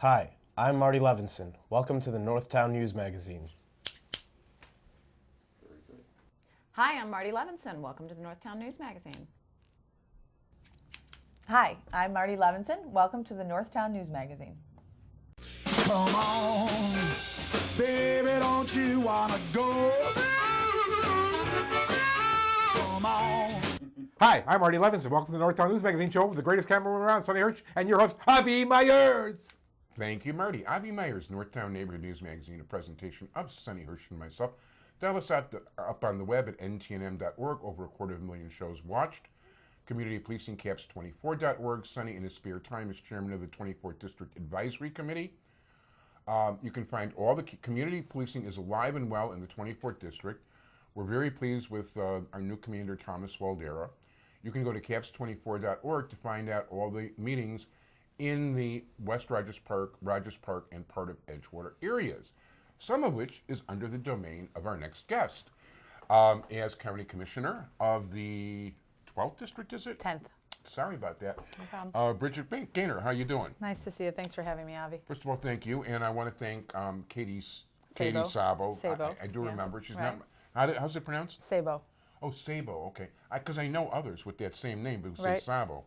Hi, I'm Marty Levinson. Welcome to the Northtown News Magazine. Hi, I'm Marty Levinson. Welcome to the Northtown News Magazine. Hi, I'm Marty Levinson. Welcome to the Northtown News Magazine. Come on, baby, don't you wanna go? Come on. Hi, I'm Marty Levinson. Welcome to the Northtown News Magazine show with the greatest cameraman around, Sonny Hirsch, and your host, Avi Myers. Thank you, Marty. Avi Myers, Northtown Neighborhood News Magazine, a presentation of Sonny Hirsch and myself. Dial us up on the web at ntnm.org, over 250,000 shows watched. Community Policing Caps24.org. Sonny, in his spare time, is chairman of the 24th District Advisory Committee. You can find all the community policing is alive and well in the 24th District. We're very pleased with our new commander, Thomas Waldera. You can go to caps24.org to find out all the meetings in the West Rogers Park, and part of Edgewater areas, some of which is under the domain of our next guest. As County Commissioner of the 12th District, is it? 10th. Sorry about that. No problem. Bridget Gaynor, how you doing? Nice to see you. Thanks for having me, Avi. First of all, thank you, and I want to thank Katie Sabo. Sabo. I do remember. She's right. not. How's it pronounced? Sabo. Oh, Sabo. Okay, because I know others with that same name who say Right. Sabo.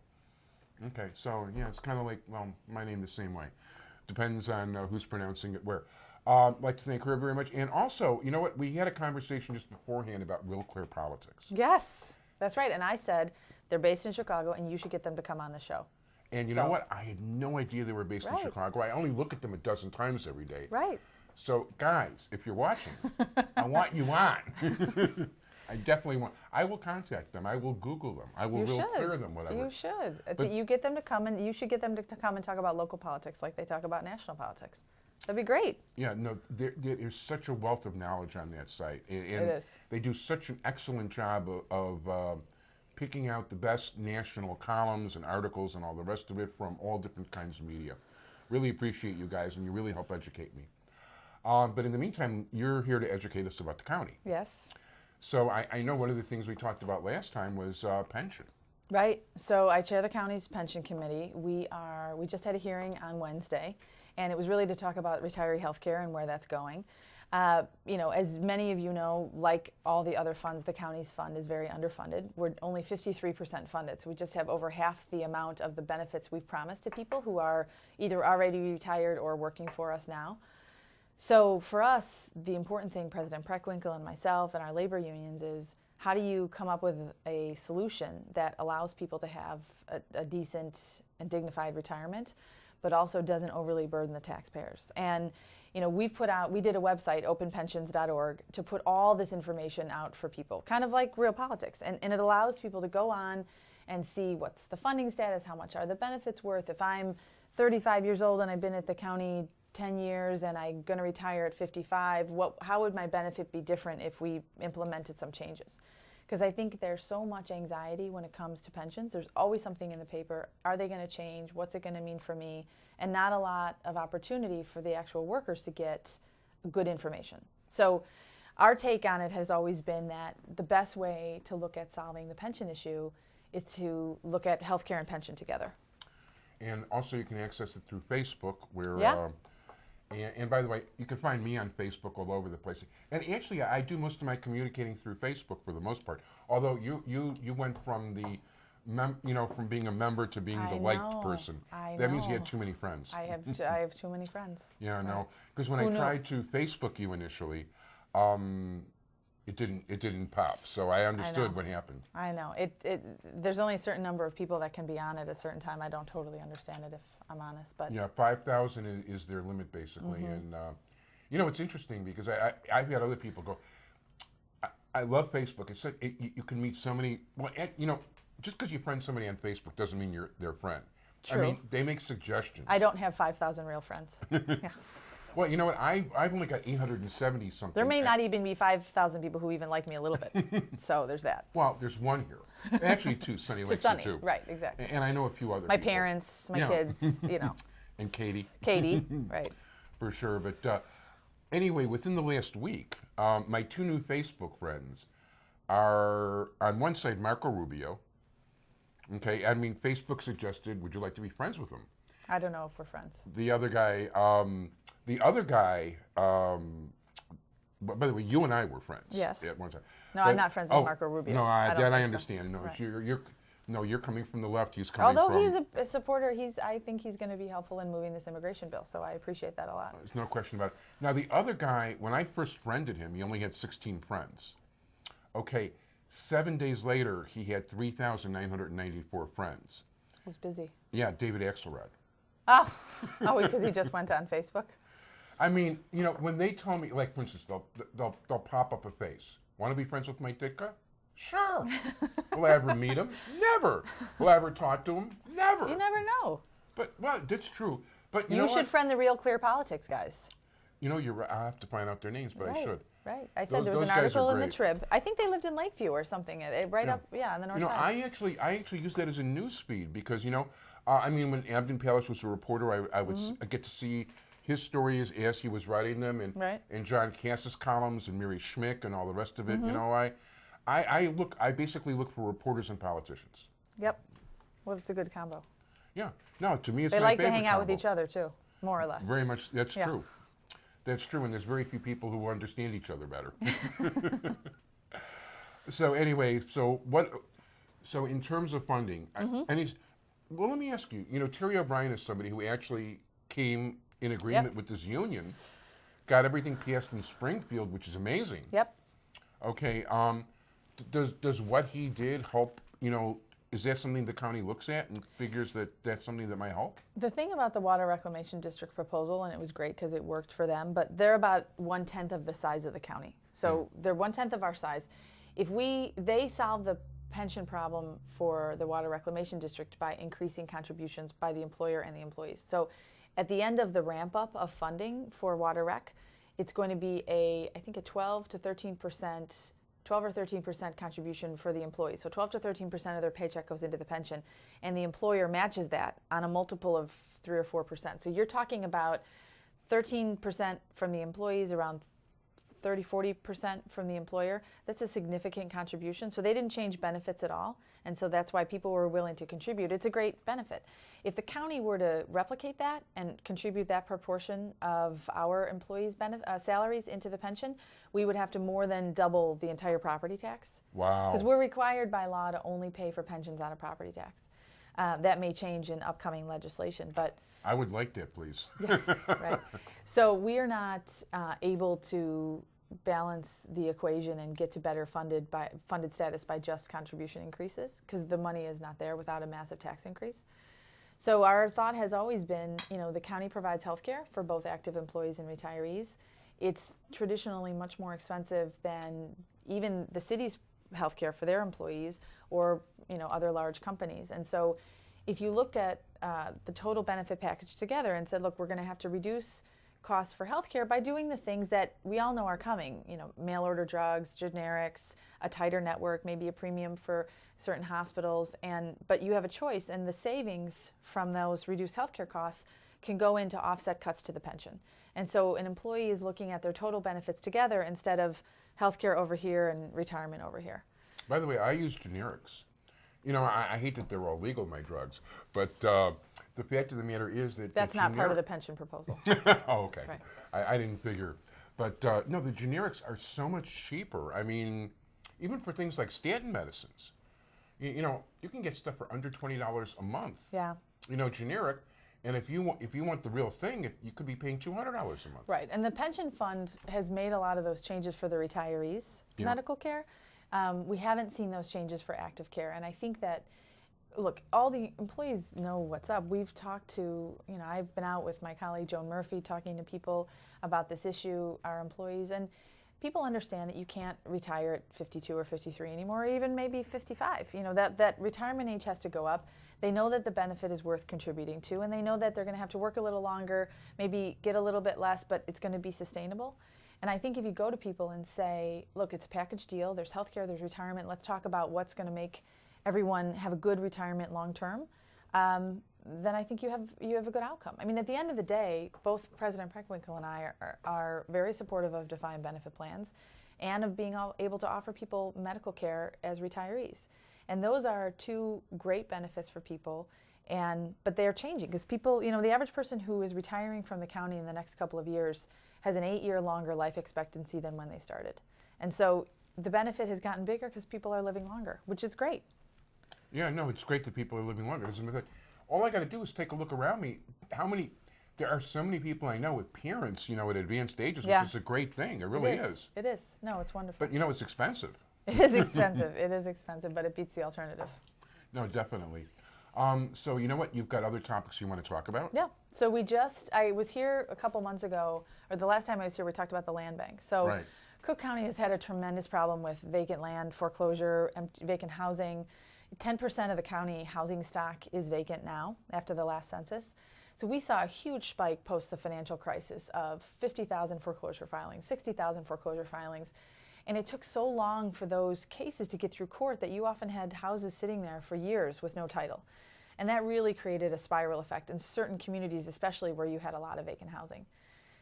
Okay, so yeah, it's kind of like, well, my name the same way. Depends on who's pronouncing it where. I'd like to thank her very much. And also, you know what? We had a conversation just beforehand about Real Clear Politics. Yes, that's right. And I said they're based in Chicago, and you should get them to come on the show. And you know what? I had no idea they were based in Right. Chicago. I only look at them a dozen times every day. Right. So, guys, if you're watching, I want you on. I definitely want. I will contact them. I will Google them. I will You Real should. Clear them, whatever. You should. But- You get them to come, and you should get them to come and talk about local politics like they talk about national politics. That'd be great. Yeah, no, there's such a wealth of knowledge on that site. And It is. They do such an excellent job of picking out the best national columns and articles and all the rest of it from all different kinds of media. Really appreciate you guys, and you really help educate me. But in the meantime, you're here to educate us about the county. Yes. So I know one of the things we talked about last time was pension. Right. So I chair the county's pension committee. We just had a hearing on Wednesday, and it was really to talk about retiree health care and where that's going. As many of you know, like all the other funds, the county's fund is very underfunded. We're only 53% funded, so we just have over half the amount of the benefits we've promised to people who are either already retired or working for us now. So for us, the important thing, President Preckwinkle and myself and our labor unions, is how do you come up with a solution that allows people to have a decent and dignified retirement, but also doesn't overly burden the taxpayers? And we did a website, openpensions.org, to put all this information out for people, kind of like Real Politics. And it allows people to go on and see what's the funding status, how much are the benefits worth. If I'm 35 years old and I've been at the county 10 years and I'm going to retire at 55, how would my benefit be different if we implemented some changes? Because I think there's so much anxiety when it comes to pensions. There's always something in the paper. Are they going to change? What's it going to mean for me? And not a lot of opportunity for the actual workers to get good information. So our take on it has always been that the best way to look at solving the pension issue is to look at healthcare and pension together. And also you can access it through Facebook where Yeah. And by the way, you can find me on Facebook all over the place. And actually, I do most of my communicating through Facebook for the most part. Although you went from from being a member to being the liked person. That means you had too many friends. I have too many friends. Yeah, I know. Because when Who I knew? tried to Facebook you initially, it didn't pop. So I understood what happened. I know. There's only a certain number of people that can be on at a certain time. I don't totally understand it, if I'm honest. But Yeah, 5,000 is their limit basically, and it's interesting because I've had other people go. I love Facebook. It's you can meet so many. Well, just because you friend somebody on Facebook doesn't mean you're their friend. True. I mean, they make suggestions. I don't have 5,000 real friends. Yeah. Well, you know what? I've only got 870 something. There may not even be 5,000 people who even like me a little bit. So there's that. Well, there's one here. Actually, two. Sonny likes Sunny, you too. right? Exactly. And I know a few other. My people. parents, my Yeah. kids, And Katie. Katie, right? For sure. But anyway, within the last week, my two new Facebook friends are on one side Marco Rubio. Okay, I mean, Facebook suggested, would you like to be friends with him? I don't know if we're friends. The other guy, by the way, you and I were friends. Yes. At one time. No, I'm not friends with Marco Rubio. No, I don't that I think so. understand. No, Right. you're coming from the left. He's coming Although from. he's a supporter, I think he's going to be helpful in moving this immigration bill, so I appreciate that a lot. There's no question about it. Now, the other guy, when I first friended him, he only had 16 friends. Okay, 7 days later, he had 3,994 friends. He's busy. Yeah, David Axelrod. Oh, because he just went on Facebook? I mean, you know, when they tell me, like, for instance, they'll pop up a face. Want to be friends with Mike Ditka? Sure. Will I ever meet him? Never. Will I ever talk to him? Never. You never know. But, well, that's true. But you You know should what? friend the Real Clear Politics guys. You know, you're right. I'll have to find out their names, but I should. Right. I said Those- there was an those guys are article in the great. Trib. I think they lived in Lakeview or something, right up, on the north You know, side. I actually use that as a news feed because, you know, I mean, when Abden Palace was a reporter, I would get to see his stories as he was writing them, and Right. and John Cass's columns and Mary Schmick and all the rest of it. You know, I basically look for reporters and politicians. Yep. Well, it's a good combo. Yeah. No, to me, it's They my like to favorite hang out with combo. each other, too, more or less. Very much. That's Yeah. true. That's true, and there's very few people who understand each other better. So anyway, so in terms of funding, and he's, well, let me ask you. You know, Terry O'Brien is somebody who actually came in agreement with this union, got everything passed in Springfield, which is amazing. Yep. Okay. Does what he did help? You know, is that something the county looks at and figures that that's something that might help? The thing about the Water Reclamation District proposal, and it was great because it worked for them, but they're about 1/10 of the size of the county. So they're 1/10 of our size. If they solve the pension problem for the Water Reclamation District by increasing contributions by the employer and the employees. So at the end of the ramp up of funding for Water Rec, it's going to be I think a 12 to 13%, 12 or 13% contribution for the employees. So 12 to 13% of their paycheck goes into the pension, and the employer matches that on a multiple of 3 or 4%. So you're talking about 13% from the employees, around 30, 40% from the employer. That's a significant contribution. So they didn't change benefits at all, and so that's why people were willing to contribute. It's a great benefit. If the county were to replicate that and contribute that proportion of our employees' salaries into the pension, we would have to more than double the entire property tax. Wow. Because we're required by law to only pay for pensions out of property tax. That may change in upcoming legislation, but I would like that, please. right. So we are not able to balance the equation and get to better funded status by just contribution increases, because the money is not there without a massive tax increase. So our thought has always been, you know, the county provides health care for both active employees and retirees. It's traditionally much more expensive than even the city's health care for their employees or, you know, other large companies. And so if you looked at the total benefit package together and said, look, we're going to have to reduce costs for healthcare by doing the things that we all know are coming, you know, mail order drugs, generics, a tighter network, maybe a premium for certain hospitals, but you have a choice, and the savings from those reduced healthcare costs can go into offset cuts to the pension. And so an employee is looking at their total benefits together instead of healthcare over here and retirement over here. By the way, I use generics. You know, I hate that they're all legal, my drugs, but the fact of the matter is that That's not part of the pension proposal. Oh, okay. Right. I didn't figure. But no, the generics are so much cheaper. I mean, even for things like statin medicines, you know, you can get stuff for under $20 a month. Yeah. You know, generic. And if you want the real thing, you could be paying $200 a month. Right, and the pension fund has made a lot of those changes for the retirees' medical care. We haven't seen those changes for active care, and I think that, look, all the employees know what's up. We've talked to, you know, I've been out with my colleague Joan Murphy talking to people about this issue, our employees, and people understand that you can't retire at 52 or 53 anymore, or even maybe 55. You know, that retirement age has to go up. They know that the benefit is worth contributing to, and they know that they're going to have to work a little longer, maybe get a little bit less, but it's going to be sustainable. And I think if you go to people and say, look, it's a package deal, there's healthcare, there's retirement, let's talk about what's going to make everyone have a good retirement long term, then I think you have a good outcome. I mean, at the end of the day, both President Preckwinkle and I are very supportive of defined benefit plans and of being able to offer people medical care as retirees. And those are two great benefits for people. But they're changing because people, the average person who is retiring from the county in the next couple of years has an 8-year longer life expectancy than when they started. And so the benefit has gotten bigger because people are living longer, which is great. Yeah, no, it's great that people are living longer. All I got to do is take a look around me. There are so many people I know with parents, at advanced ages, Yeah. which is a great thing. It really is. It is. No, it's wonderful. But, it's expensive. It is expensive. It is expensive, but it beats the alternative. No, definitely. So you know what? You've got other topics you want to talk about? Yeah. So I was here a couple months ago, or the last time I was here, we talked about the land bank. So Right. Cook County has had a tremendous problem with vacant land, foreclosure, vacant housing. 10% of the county housing stock is vacant now after the last census. So we saw a huge spike post the financial crisis of 50,000 foreclosure filings, 60,000 foreclosure filings. And it took so long for those cases to get through court that you often had houses sitting there for years with no title. And that really created a spiral effect in certain communities, especially where you had a lot of vacant housing.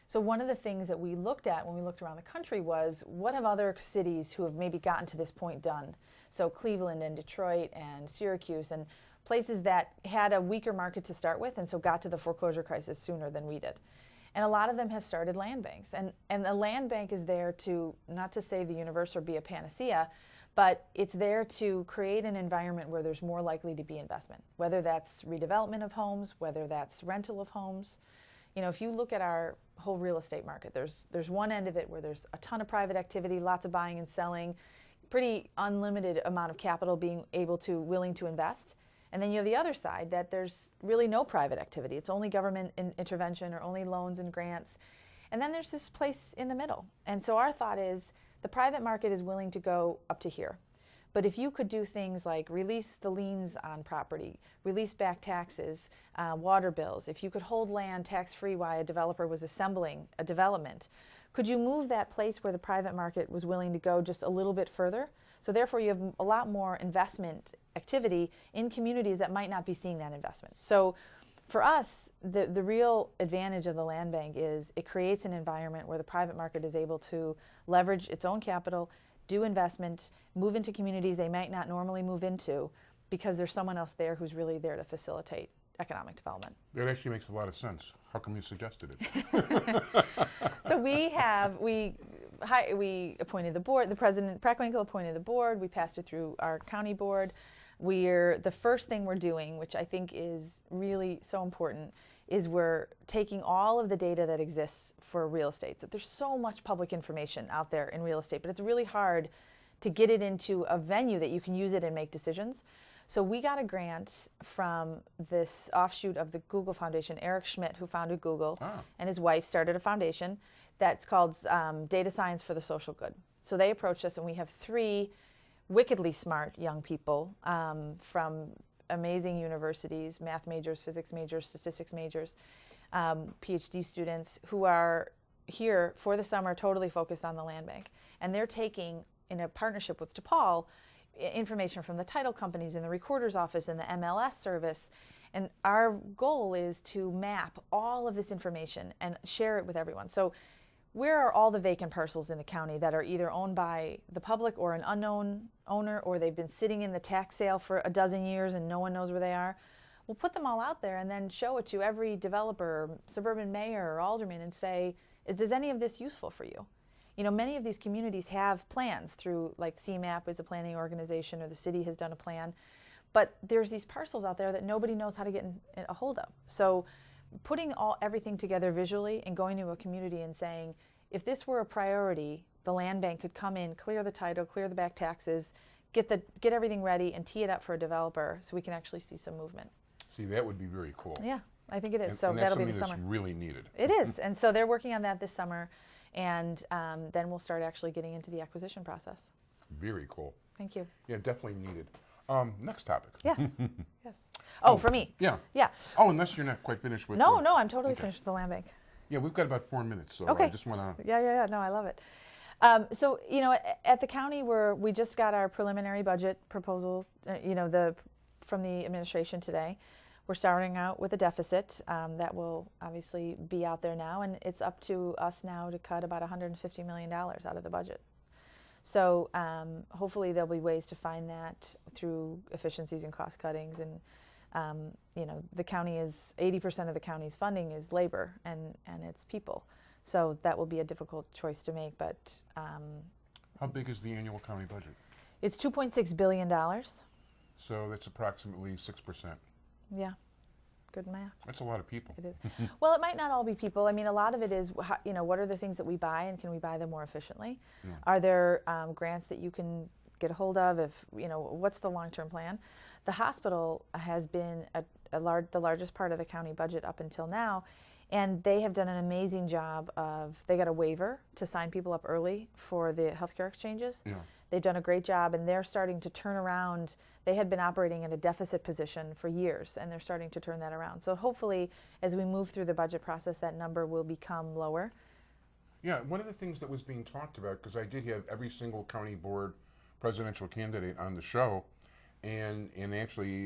So one of the things that we looked at when we looked around the country was, what have other cities who have maybe gotten to this point done? So Cleveland and Detroit and Syracuse and places that had a weaker market to start with and so got to the foreclosure crisis sooner than we did. And a lot of them have started land banks. And the land bank is there to, not to save the universe or be a panacea, but it's there to create an environment where there's more likely to be investment, whether that's redevelopment of homes, whether that's rental of homes. If you look at our whole real estate market, there's one end of it where there's a ton of private activity, lots of buying and selling, pretty unlimited amount of capital willing to invest. And then you have the other side that there's really no private activity. It's only government intervention or only loans and grants. And then there's this place in the middle. And so our thought is the private market is willing to go up to here. But if you could do things like release the liens on property, release back taxes, water bills, if you could hold land tax-free while a developer was assembling a development, could you move that place where the private market was willing to go just a little bit further? So therefore you have a lot more investment activity in communities that might not be seeing that investment. So for us, the real advantage of the land bank is it creates an environment where the private market is able to leverage its own capital, do investment, move into communities they might not normally move into because there's someone else there who's really there to facilitate economic development. That actually makes a lot of sense. How come you suggested it? So we appointed the board, the president, Prackwinkle appointed the board, we passed it through our county board. The first thing we're doing, which I think is really so important, is we're taking all of the data that exists for real estate. So there's so much public information out there in real estate, but it's really hard to get it into a venue that you can use it and make decisions. So we got a grant from this offshoot of the Google Foundation. Eric Schmidt, who founded Google, and his wife started a foundation that's called Data Science for the Social Good. So they approached us, and we have 3 wickedly smart young people from amazing universities, math majors, physics majors, statistics majors, PhD students who are here for the summer totally focused on the land bank. And they're taking, in a partnership with DePaul, information from the title companies and the recorder's office and the MLS service. And our goal is to map all of this information and share it with everyone. So where are all the vacant parcels in the county that are either owned by the public or an unknown owner, or they've been sitting in the tax sale for a dozen years and no one knows where they are? We'll put them all out there and then show it to every developer, suburban mayor or alderman and say, is any of this useful for you? Many of these communities have plans through, like CMAP is a planning organization, or the city has done a plan, but there's these parcels out there that nobody knows how to get a hold of. So putting everything together visually and going to a community and saying, if this were a priority, the land bank could come in, clear the title, clear the back taxes, get everything ready and tee it up for a developer so we can actually see some movement. See, that would be very cool. Yeah, I think it is. And, so and that'll be that's the summer. something that's really needed. It is, and so they're working on that this summer, and then we'll start actually getting into the acquisition process. Very cool. Thank you. Yeah, definitely needed. Next topic. Yes. Yes. Oh, for me. Yeah. Yeah. Oh, unless you're not quite finished with. No, I'm totally finished with the land bank. Yeah, we've got about 4 minutes, so Okay. I just want to. Yeah. No, I love it. So at the county, we just got our preliminary budget proposal. From the administration today. We're starting out with a deficit that will obviously be out there now, and it's up to us now to cut about $150 million out of the budget. So hopefully there'll be ways to find that through efficiencies and cost cuttings and You know, the county is 80% of the county's funding is labor and it's people. So that will be a difficult choice to make, but How big is the annual county budget? it's $2.6 billion. So that's approximately 6%. Yeah, good math. That's a lot of people. It is. Well, it might not all be people. I mean, a lot of it is, you know, what are the things that we buy and can we buy them more efficiently? Yeah. Are there grants that you can get a hold of? If, you know, what's the long-term plan? The hospital has been the largest part of the county budget up until now, and they have done an amazing job of, they got a waiver to sign people up early for the healthcare exchanges. Yeah. They've done a great job, and they're starting to turn around. They had been operating in a deficit position for years, and they're starting to turn that around. So hopefully, as we move through the budget process, that number will become lower. Yeah, one of the things that was being talked about, because I did have every single county board presidential candidate on the show, and actually,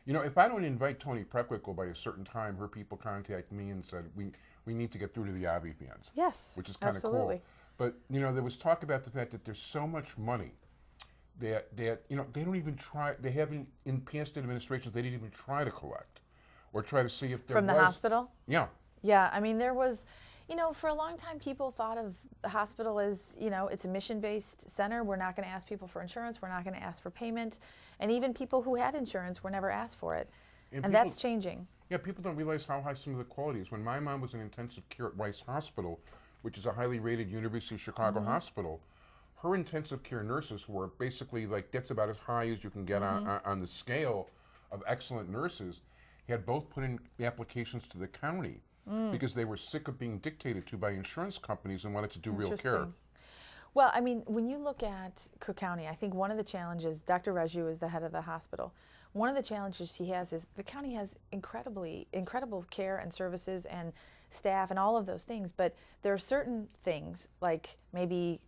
you know, if I don't invite Toni Preckwinkle by a certain time, her people contact me and said, we need to get through to the Abbey fans. Yes, which is kind of absolutely. cool. But, you know, there was talk about the fact that there's so much money that you know, they don't even try, they haven't, in past administrations, they didn't even try to collect or try to see if there From the hospital? Yeah. Yeah, I mean, there was, you know, for a long time people thought of the hospital as, you know, it's a mission-based center. We're not going to ask people for insurance. We're not going to ask for payment. And even people who had insurance were never asked for it. And that's changing. Yeah, people don't realize how high some of the quality is. When my mom was in intensive care at Rice Hospital, which is a highly rated University of Chicago hospital, her intensive care nurses were basically like, that's about as high as you can get on the scale of excellent nurses, had both put in applications to the county because they were sick of being dictated to by insurance companies and wanted to do real care. Well, I mean, when you look at Cook County, I think one of the challenges, Dr. Raju is the head of the hospital, one of the challenges he has is the county has incredible care and services and staff and all of those things, but there are certain things like maybe,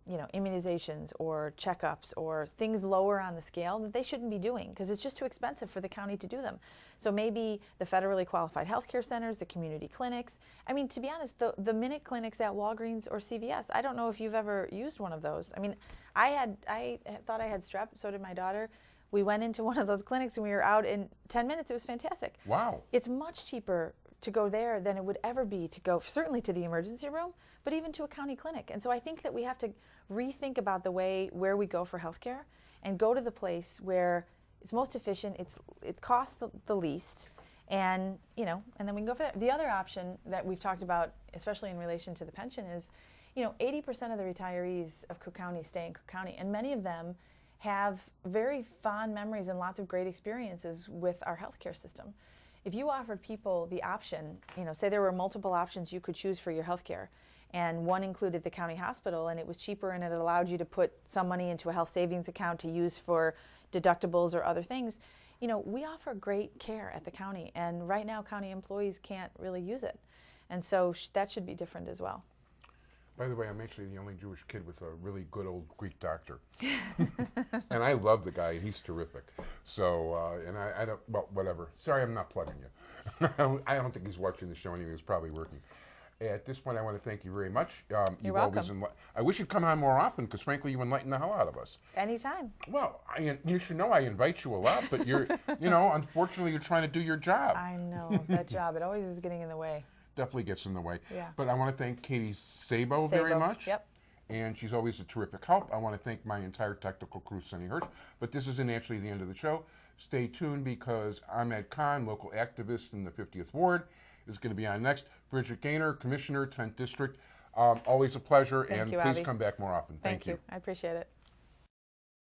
you know, immunizations or checkups or things lower on the scale that they shouldn't be doing because it's just too expensive for the county to do them. So maybe the federally qualified healthcare centers, the community clinics. I mean, to be honest, the minute clinics at Walgreens or CVS, I don't know if you've ever used one of those. I mean, I thought I had strep, so did my daughter. We went into one of those clinics and we were out in 10 minutes. It was fantastic. Wow. It's much cheaper to go there than it would ever be to go certainly to the emergency room, but even to a county clinic. And so I think that we have to rethink about the way where we go for healthcare and go to the place where it's most efficient, it costs the least, and you know, and then we can go for that. The other option that we've talked about, especially in relation to the pension, is, you know, 80% of the retirees of Cook County stay in Cook County, and many of them have very fond memories and lots of great experiences with our healthcare system. If you offered people the option, you know, say there were multiple options you could choose for your healthcare, and one included the county hospital and it was cheaper and it allowed you to put some money into a health savings account to use for deductibles or other things, you know, we offer great care at the county, and right now county employees can't really use it. And so that should be different as well. By the way, I'm actually the only Jewish kid with a really good old Greek doctor. And I love the guy, and he's terrific. So, and I don't, well, whatever. Sorry, I'm not plugging you. I don't think he's watching the show anyway. He's probably working. At this point, I want to thank you very much. You're welcome. I wish you'd come on more often, because frankly, you enlighten the hell out of us. Anytime. Well, you should know I invite you a lot, but you're, you know, unfortunately, you're trying to do your job. I know, that job, it always is getting in the way. Definitely gets in the way. Yeah. But I want to thank Katie Sabo very much. Yep. And she's always a terrific help. I want to thank my entire technical crew, Sonny Hirsch. But this isn't actually the end of the show. Stay tuned, because Ahmed Khan, local activist in the 50th Ward, is going to be on next. Bridget Gaynor, Commissioner, 10th District. Always a pleasure, Thank and you, please Abby. come back more often. Thank you. I appreciate it.